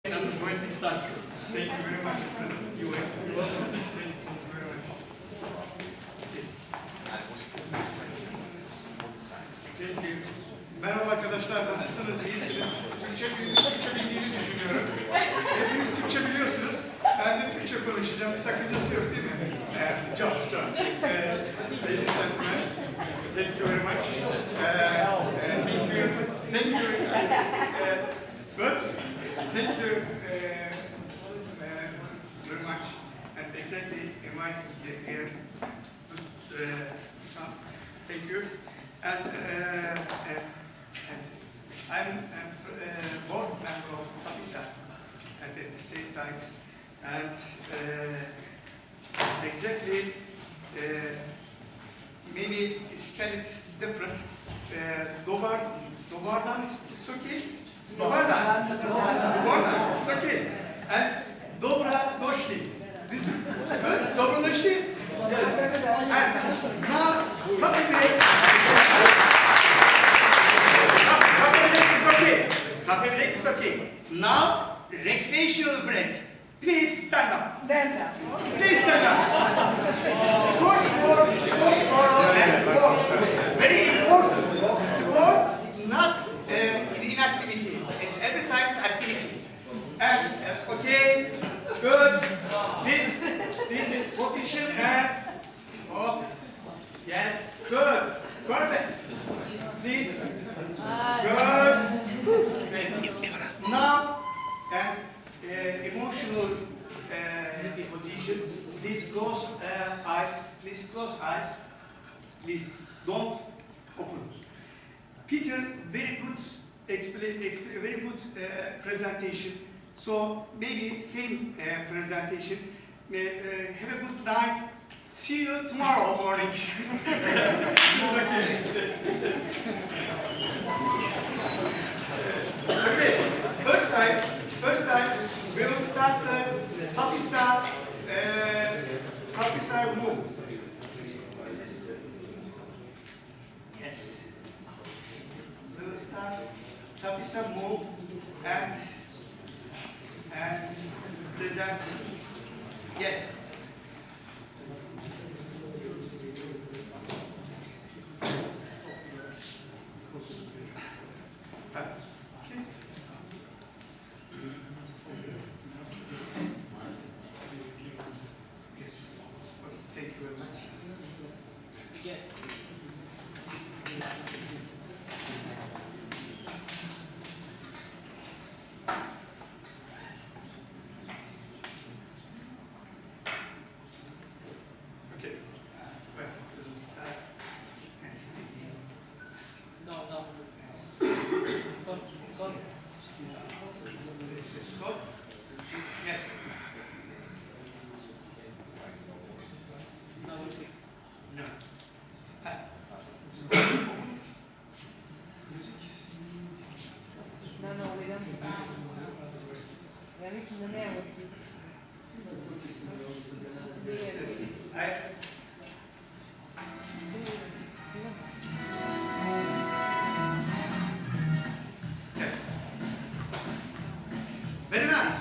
Great instructor. Thank you very much. You're welcome. Thank you very much. Thank you. Merhaba arkadaşlar, nasılsınız? İyisiniz? Türkçe bildiğini düşünüyorum. Hepiniz Türkçe biliyorsunuz. Ben de Türkçe konuşacağım. Bir sakıncası yok değil mi? John. Ladies and gentlemen, thank you very much. Thank you. But thank you very much, and exactly inviting here. Thank you. And I'm board member of FSFVconf at the same time, and exactly maybe spell it different. Dobardan is okay. Dobardan, it's okay. And Dobra Doshli. This is good. Dobra Doshli? Yes. And now, coffee break. Coffee break is okay. Now, recreational break. Please stand up. Stand up. Please stand up. Sports and sport. Very important. Sport, not inactivity. It's every time's activity. And okay, good. This is position and yes, good, perfect. This good. Now emotional position. Please close eyes. Please close eyes. Please don't open. Peter, very good very good presentation. So maybe same presentation. Have a good night. See you tomorrow morning. Okay. First time we will start the Tafisa move. Yes. We will start Tafisa move and present. Yes. Yes. No. No, we don't. There is no name. Yes. Very nice.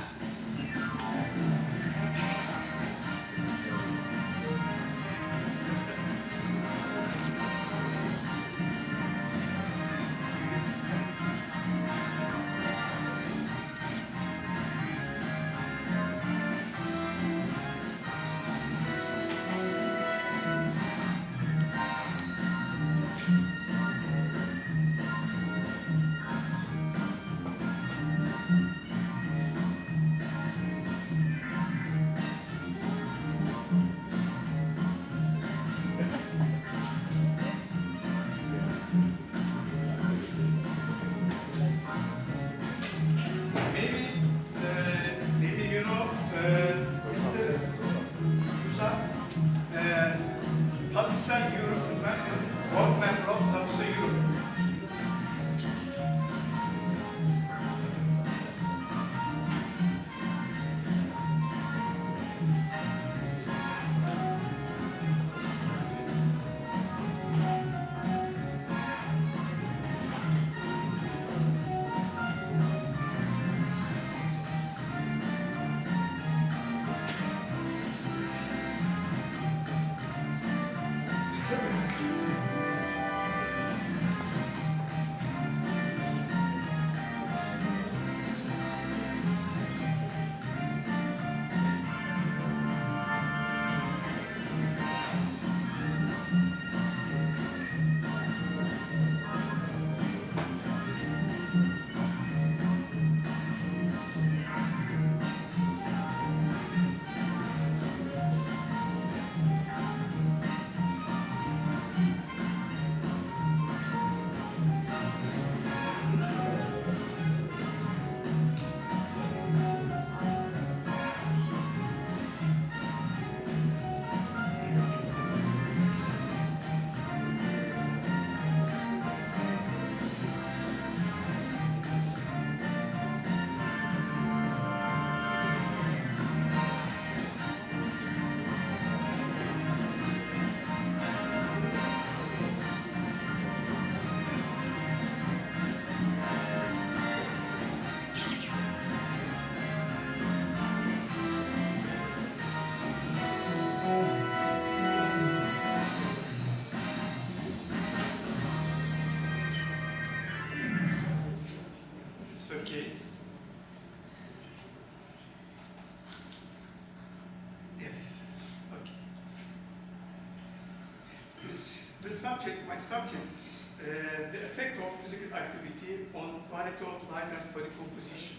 my subject is the effect of physical activity on quality of life and body composition.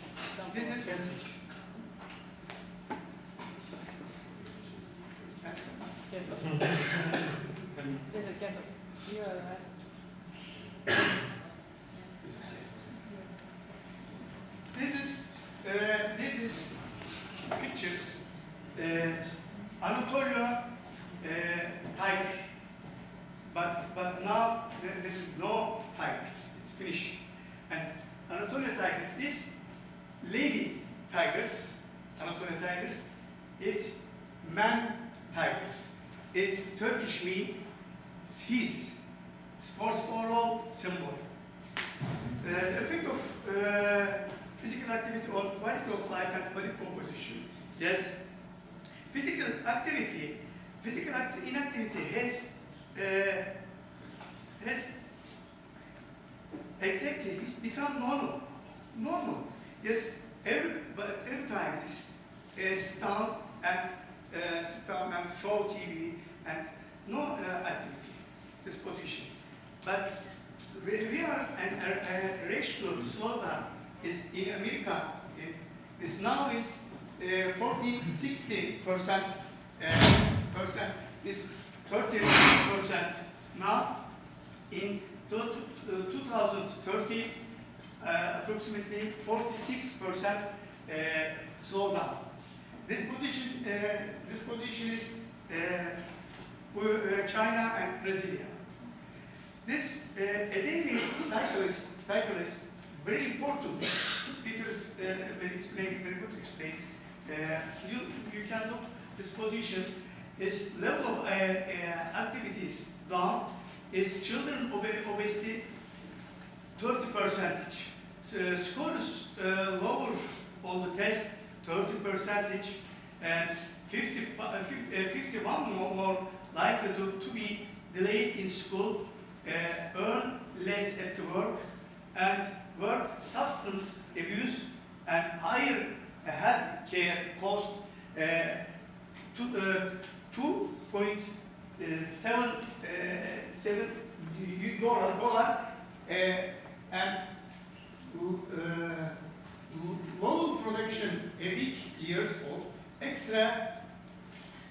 This is this is pictures Anatolia tiger, but now there is no tigers. It's finished. And Anatolia tigers is lady tigers. Anatolia tigers. It's man tigers. It's Turkish mean his sports for all symbol. The effect of physical activity on quality of life and body composition. Yes, physical inactivity has exactly, it's become normal. Yes, every time is sit down and show TV and no activity, this position. But we are a ratio to slow down is in America. This now is 40-60%. Is 30% now. In 2030, approximately 46% slowdown. This position is China and Brazil. This a daily cyclist very important. Peter very good explain. You can look this position is level of activities down is children obesity 30%. Scores lower on the test 30%, and 51 more likely to be delayed in school, earn less at the work, and work substance abuse and higher health care cost $2.7 and low production a week years of extra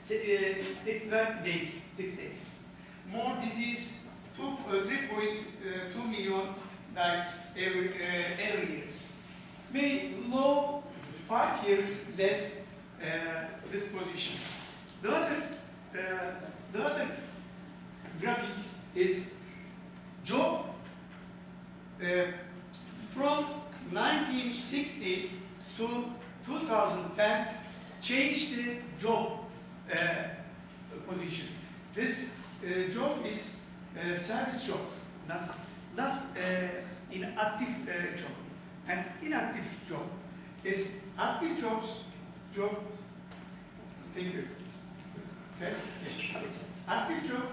days, 6 days. More disease, 3.2 million deaths every years. May low 5 years less this position. The other graphic is job from 1960 to 2010 changed the job position. This job is service job, not inactive job. And inactive job is active job. Thank you. Test? Yes. Active job,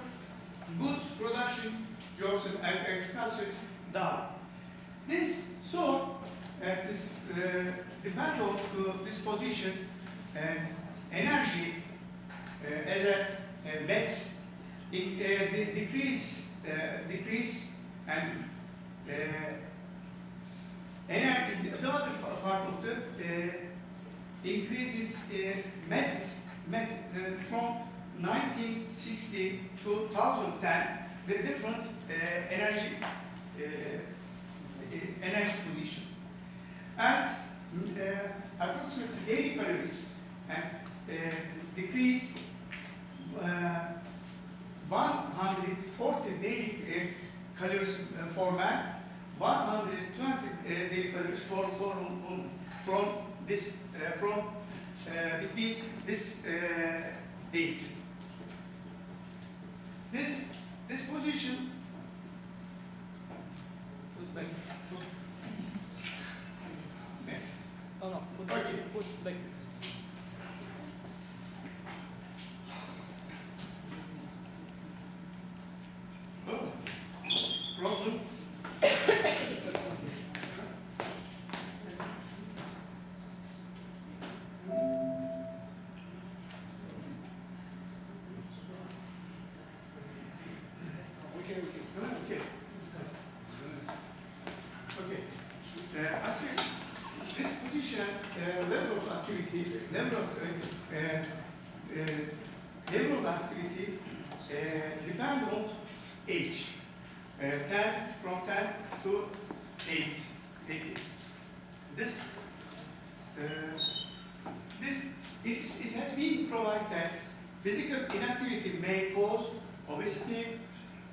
goods production jobs and agriculture is down. This depend on this position energy as a bets decrease and energy. The other part of the increases methods from 1960 to 2010, the different energy position. And approximately daily calories and decrease 140 daily calories for man, 120 daily calories for women from this between this date. This position put back. Yes. Oh no, put back. Oh, problem. of activity, level of activity depend on age. 10 from 10 to 80. It has been provided that physical inactivity may cause obesity,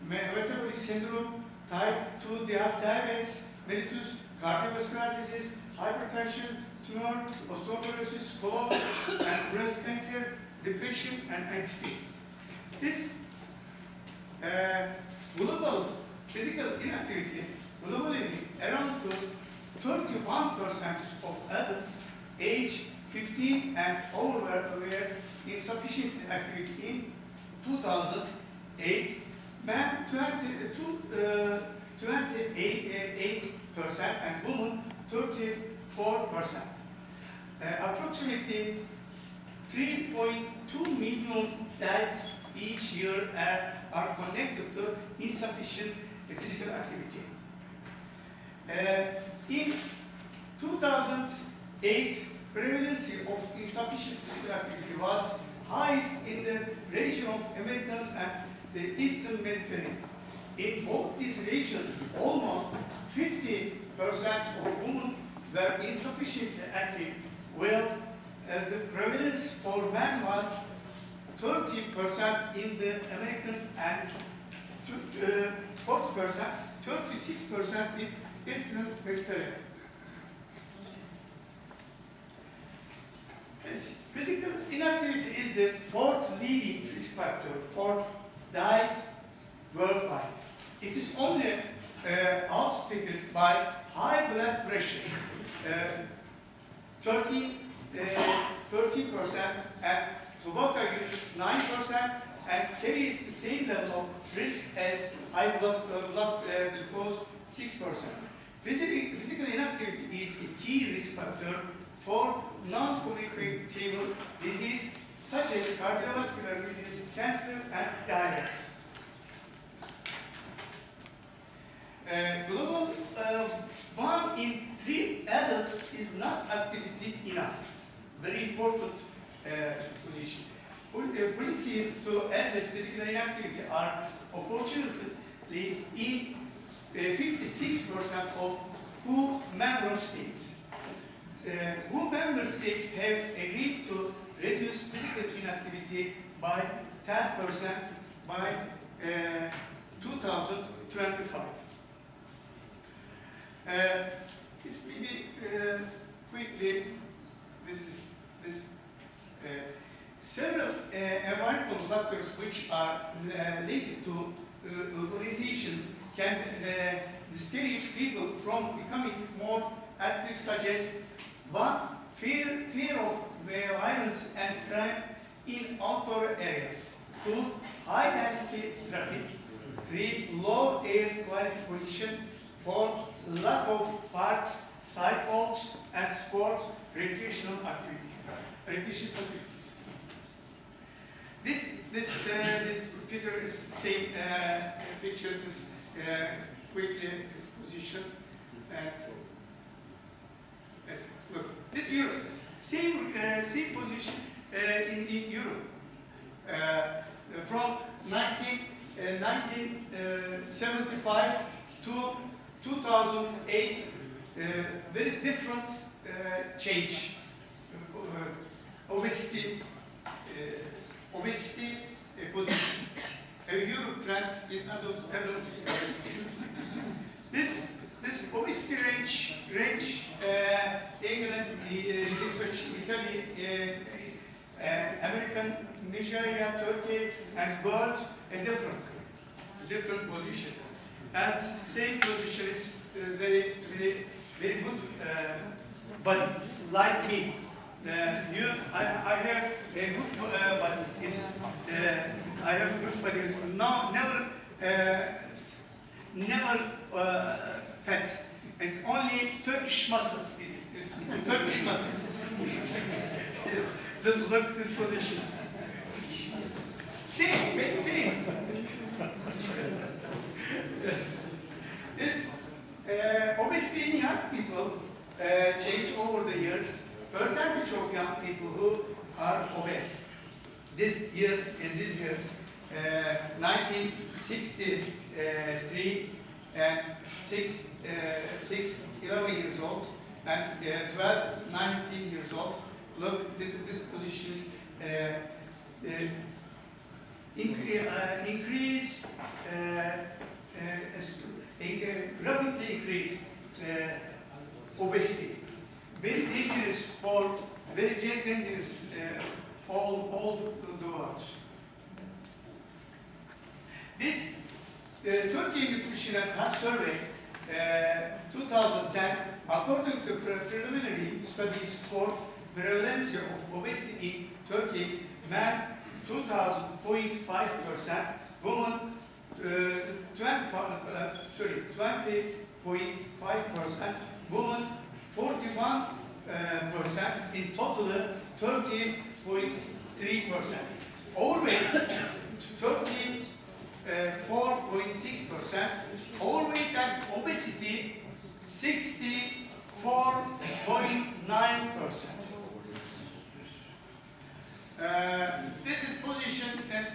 metabolic syndrome, type 2 diabetes, mellitus, cardiovascular disease, hypertension, tumor, osteoporosis, colon and breast cancer, depression, and anxiety. This global physical inactivity, globally around 31% of adults age 15 and over were insufficient activity in 2008, men 28% and women 34%. Approximately 3.2 million deaths each year are connected to insufficient physical activity. In 2008, prevalence of insufficient physical activity was highest in the region of Americas and the Eastern Mediterranean. In both these regions, almost 50% of women were insufficiently active, while the prevalence for men was 30% in the American and 40%, 36% in Eastern Mediterranean. Yes. Physical inactivity is the fourth leading risk factor for death worldwide. It is only outstripped by high blood pressure, 13%, and tobacco use 9%, and carries the same level of risk as high blood glucose 6%. Physical inactivity is a key risk factor for non-communicable disease such as cardiovascular disease, cancer, and diabetes. Global 1 in 3 adults is not activity enough. Very important position. Policies to address physical inactivity are opportunely in 56% of WHO member states. WHO member states have agreed to reduce physical inactivity by 10% by 2025. This maybe quickly. Several environmental factors which are linked to urbanization can discourage people from becoming more active, such as 1. Fear of violence and crime in outdoor areas. 2. High density traffic. 3. Low air quality pollution. 4. Lack of parks, sidewalks, and sports recreational facilities. This Peter is saying pictures is quickly his position, and look, this Europe, same position in Europe from 1975 to 2008, very different change. Obesity position. Europe trends in adults obesity. This obesity range England, Israel, Italy, American, Nigeria, Turkey, and world a different position. And same position is very good body, like me. I have a good body. I have a good body. It's never fat. It's only Turkish muscle. It's Turkish muscle. Yes, just look this position. Same. Yes. This obesity in young people change over the years. percentage of young people who are obese. In these years, 1963 and 11 years old, and 12, 19 years old. Look, this position is rapidly increase obesity. Very dangerous all the world. This Turkey Nutrition and Health Survey 2010, according to preliminary studies for prevalence of obesity in Turkey, men 20.5%, women 20.5%, women 41%, in total 30.3%. Overweight 34.6%, overweight and obesity 64.9%. This is position at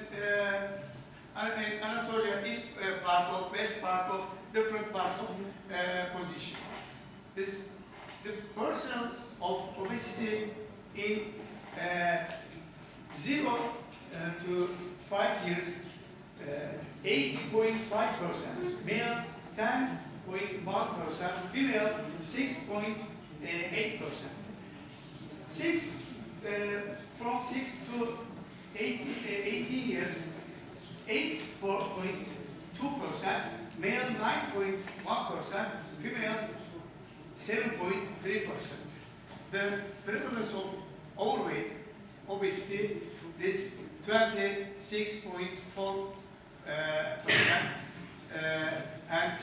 Anatolia is part of, west part of, different part of position. The person of obesity in 0 to 5 years, 80.5%, male 10.1%, female 6.8%. From 6 to 18 years, 8.2%, male 9.1%, female 7.3%. The prevalence of overweight, obesity, is 26.4%, and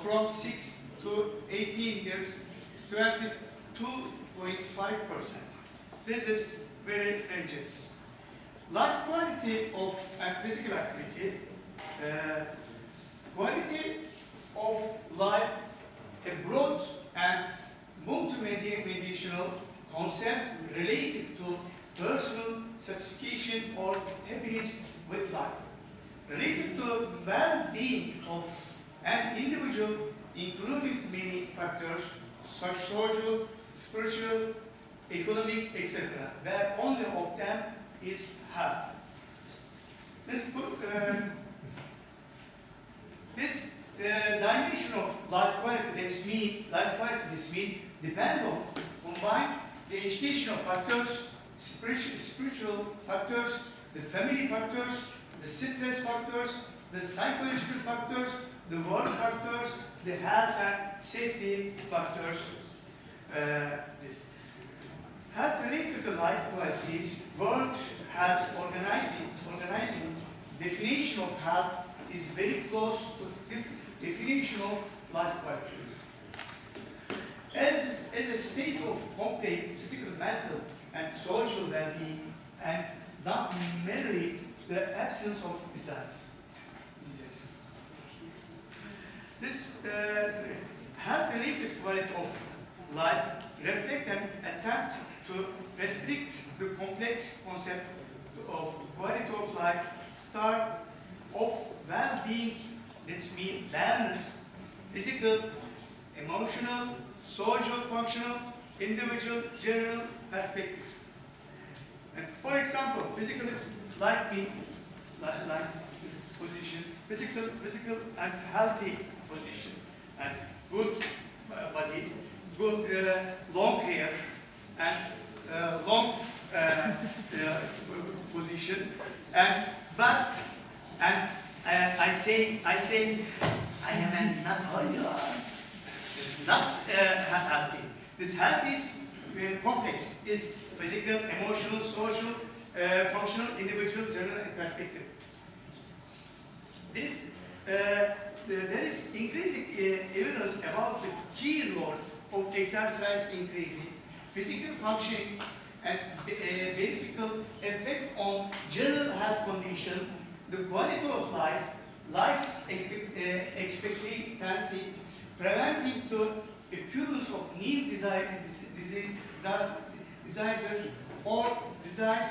from 6 to 18 years, 22.5%. This is very dangerous. Life quality of and physical activity, quality of life, a broad and multidimensional concept related to personal satisfaction or happiness with life, related to well-being of an individual, including many factors such social, spiritual, economic, etc., where only of them is health. This dimension of life quality, this mean depend on combined the educational factors, spiritual factors, the family factors, the stress factors, the psychological factors, the work factors, the health and safety factors. Health related to life qualities, World Health Organizing definition of health is very close to the definition of life quality. As a state of complete physical, mental, and social well-being, and not merely the absence of disease. This health-related quality of life reflect an attempt to restrict the complex concept of quality of life, start of well-being, that means wellness, physical, emotional, social, functional, individual, general perspective. And for example, physical is like me, like this position, physical and healthy position, and good body, good long hair, and long position, and I say I am a Napoleon. It's not healthy. This health is complex. Is physical, emotional, social, functional, individual, general, and perspective. This there is increasing evidence about the key role of exercise increasing physical functioning and beneficial effect on general health condition, the quality of life, life's expectancy, preventing the occurrence of new disease or desires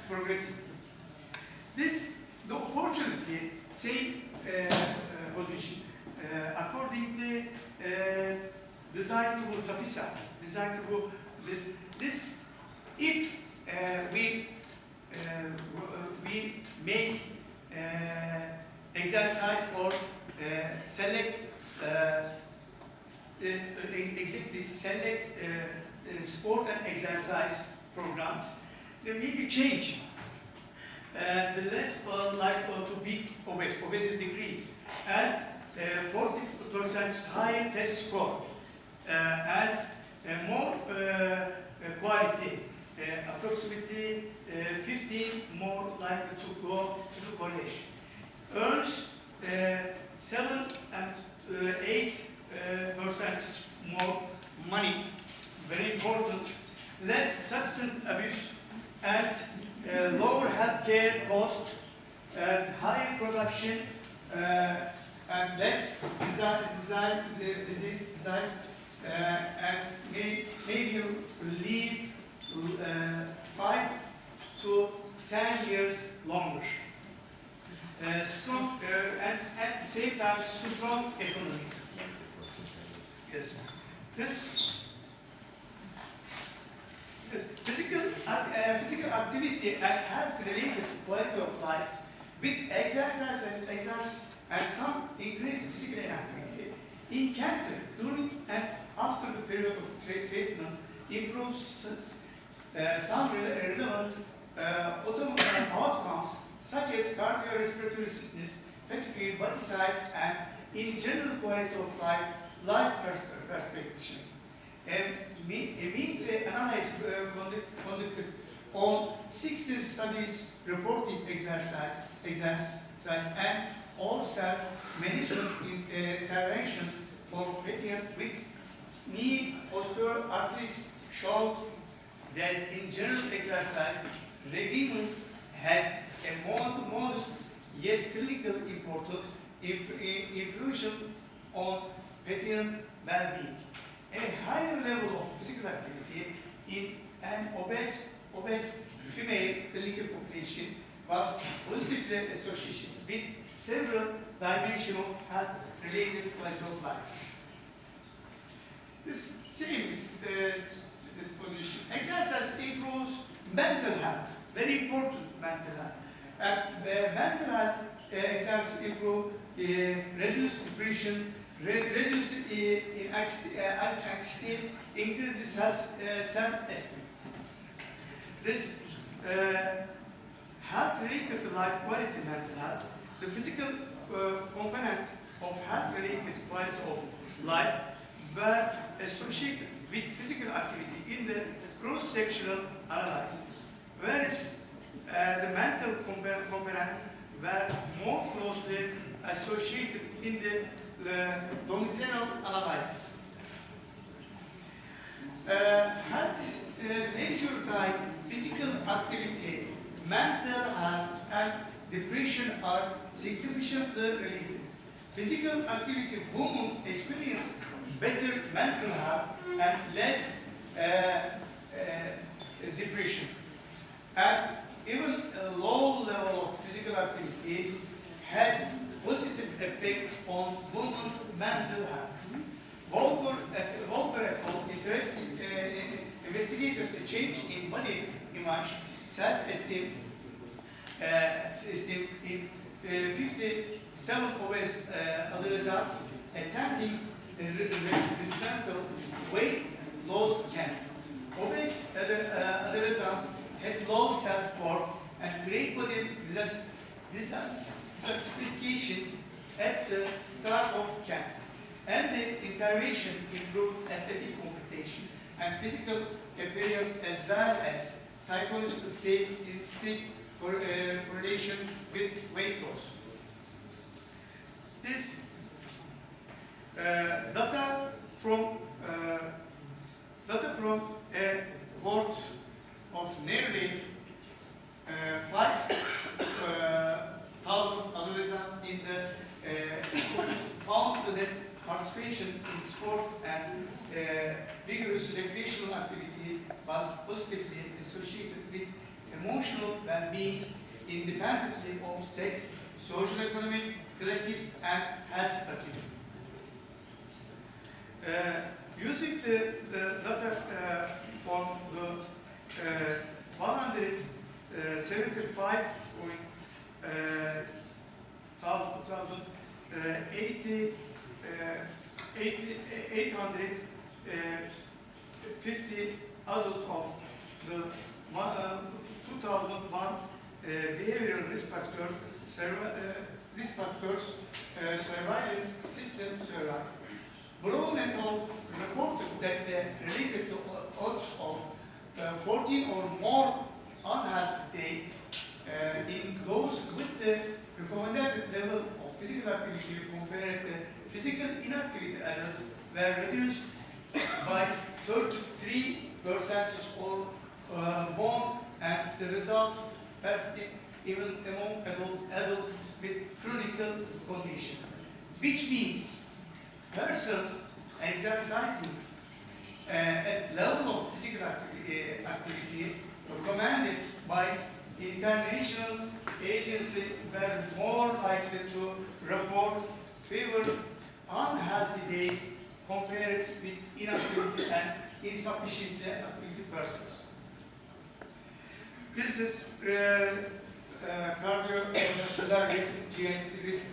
progressive. This, the opportunity, same position, according to design to tafisa, design to this, if we make exercise or select exactly select sport and exercise programs, there may be change. The less likely to be obese, obesity decrease, and 40% higher test score, and more quality, approximately 15 more likely to go to the college. Earns 7 and 8 percentage more money, very important. Less substance abuse and lower healthcare cost and higher production and less disease and maybe live 5 to 10 years longer. Strong and at the same time strong economy. Yes. This physical activity and health-related quality of life with exercise and some increased physical inactivity in cancer during and after the period of treatment improves some relevant outcomes such as cardiorespiratory sickness, fatigue, body size, and in general quality of life perspective. A meta-analysis conducted on 60 studies reporting exercise and all self-management interventions for patients with knee osteoarthritis showed that in general exercise regimens had a modest yet clinically important influence on patient well-being. A higher level of physical activity in an obese female clinical population was positively associated with several dimensions of health-related quality of life. This same is this position. Exercise improves mental health, very important mental health. And mental health exercise improve reduce depression, reduce anxiety, increase self-esteem. This health-related to life quality mental health, the physical component of health-related quality of life were associated with physical activity in the cross-sectional analysis, whereas the mental component were more closely associated in the longitudinal analysis. Health, leisure time, physical activity, mental health, and depression are significantly related. Physical activity, women experience better mental health and less depression. And even a low level of physical activity had positive effect on women's mental health. Volker et al. Investigated the change in body image, self-esteem in 57 obese adolescents attending residential weight loss camp. Obese adolescents had low self-worth and great body dissatisfaction at the start of camp. And the intervention improved athletic competition and physical appearance as well as psychological state in strict correlation with weight loss. This data from a cohort of nearly 5,000 adolescents in the found that participation in sport and vigorous recreation was positively associated with emotional well-being independently of sex, social, economic, classic, and health status. Using the data from the 850 adult of the 2001 behavioral risk factors surveillance system survey. Brown et al. Reported that the related to odds of 14 or more unhealthy day in those with the recommended level of physical activity compared to physical inactivity adults were reduced by 33% or more, and the result persisted even among adults with chronic condition, which means persons exercising at level of physical activity recommended by international agency were more likely to report fewer unhealthy days compared with inactivity and insufficiently activity persons. This is cardiovascular risk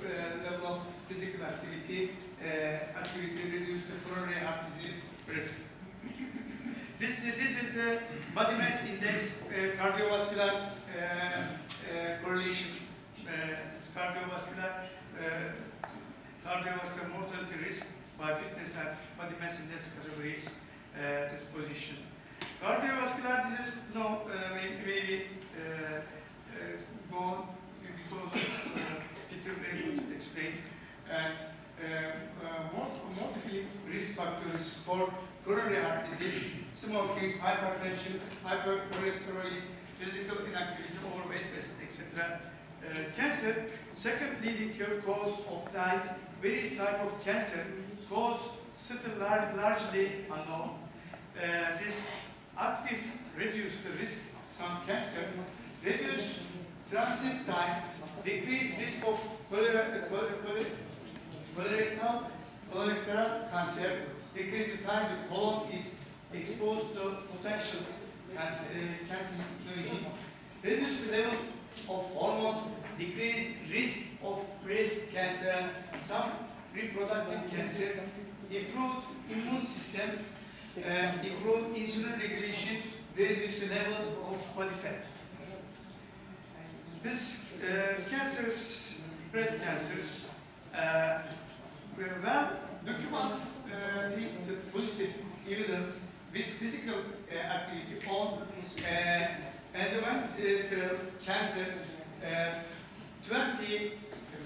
level of physical activity reduced to coronary heart disease risk. This is the body mass index cardiovascular correlation. Cardiovascular mortality risk by fitness and body mass index categories disposition. Cardiovascular disease maybe go on because Peter will explain. And multiple risk factors for coronary heart disease, smoking, hypertension, hypercholesterolemia, physical inactivity, overweight, etc. Cancer, second leading cause of death. Various types of cancer cause still largely unknown. This active reduce the risk some cancer, reduce transit time, decrease risk of colorectal cancer, decrease the time the colon is exposed to potential carcinogen, reduce the level of hormone, decrease risk of breast cancer and some reproductive cancer, improve immune system, improve insulin regulation, reduce the level of body fat. This cancers, breast cancers, well documents positive evidence with physical activity on endometrial cancer,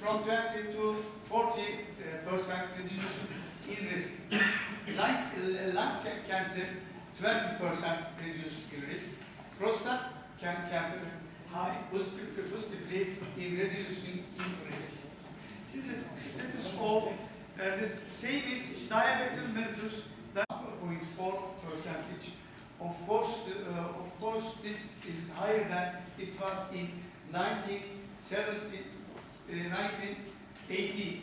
from 20 to 40% reduced in risk. Lung cancer, 20% reduced in risk. Prostate cancer, high positively in reducing in risk. That is all. The same is diabetes mellitus, 0.4%. Of course, this is higher than it was in 1980,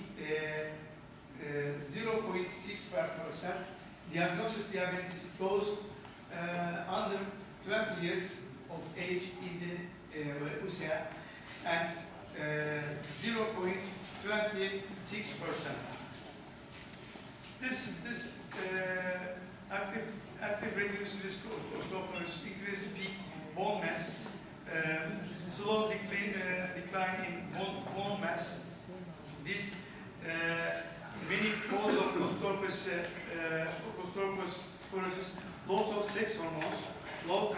0.6%. Diagnostic diabetes goes under 20 years of age in the USA and 0.26%. This active reduced risk of osteoporosis, increased peak bone mass, slow decline in bone mass. This many causes of osteoporosis, loss of sex hormones, low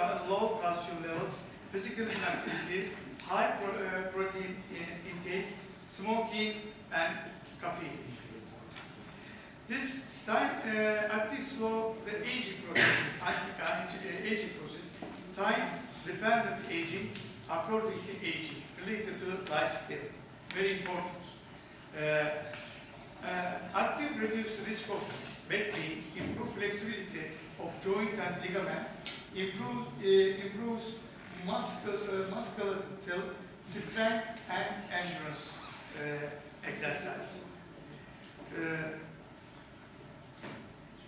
calcium levels, physical inactivity, high protein intake, smoking, and caffeine. This active slow the aging process, anti-aging process, time-dependent aging according to aging, related to lifestyle. Very important. Active reduce risk of back pain, improve flexibility, of joint and ligament, improves musculoskeletal strength and endurance exercise.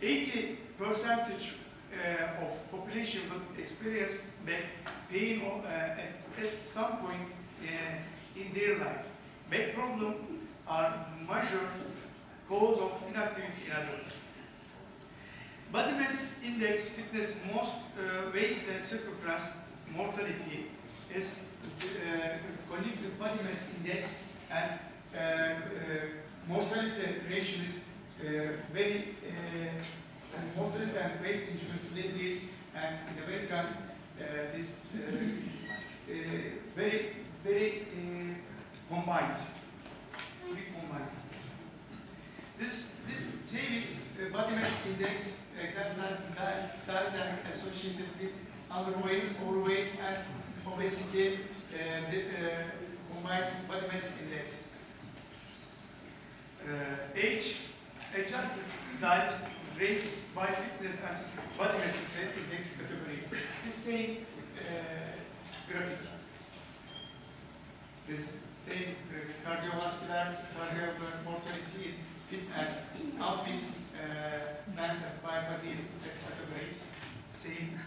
80% of population will experience back pain at some point in their life. Back problems are major cause of inactivity in adults. Body mass index fitness most waist and circumference mortality is connected body mass index and mortality ratio is very mortality and weight insurance leads and in American is very combined. This same is body mass index exercise diet and associated with underweight, overweight, and obesity. Combined body mass index. Age-adjusted diet rates by fitness and body mass index categories. The same graphic. This same cardiovascular mortality, fit and unfit and by body categories. Same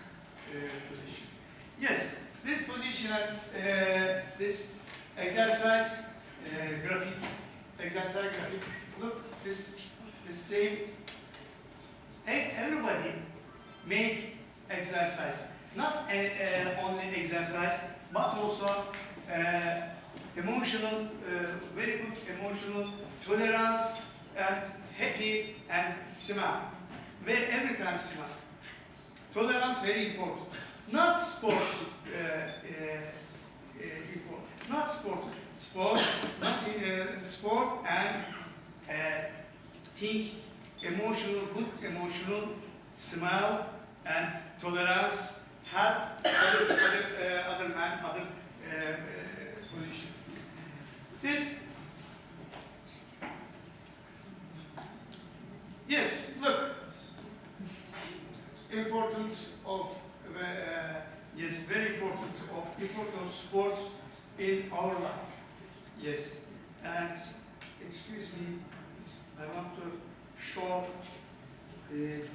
position. Yes, this position and this exercise graphic. Look, this same. Everybody make exercise. Not only exercise, but also emotional, very good emotional tolerance and happy and smile. Every time smile. Tolerance very important. Not sport. Not sport. Sport and think emotional, good emotional, smile and tolerance. Have other man, other position. This. Yes, look. Importance of yes, very important of sports in our life. Yes, and excuse me, I want to show yes.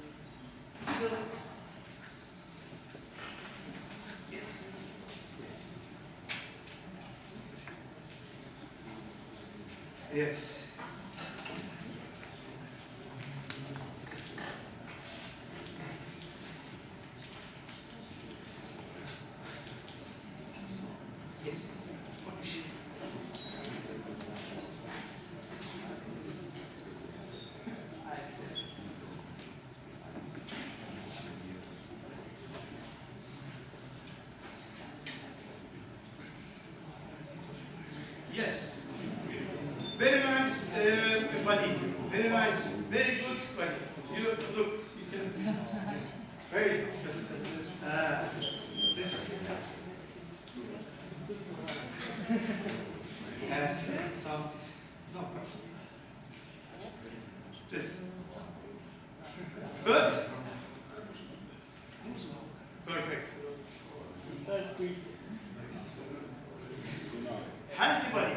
Yes. Yes. Very nice body. Very nice. Very good body. You look. You can. Very good. This has some. No. This. Good. Perfect. Healthy body.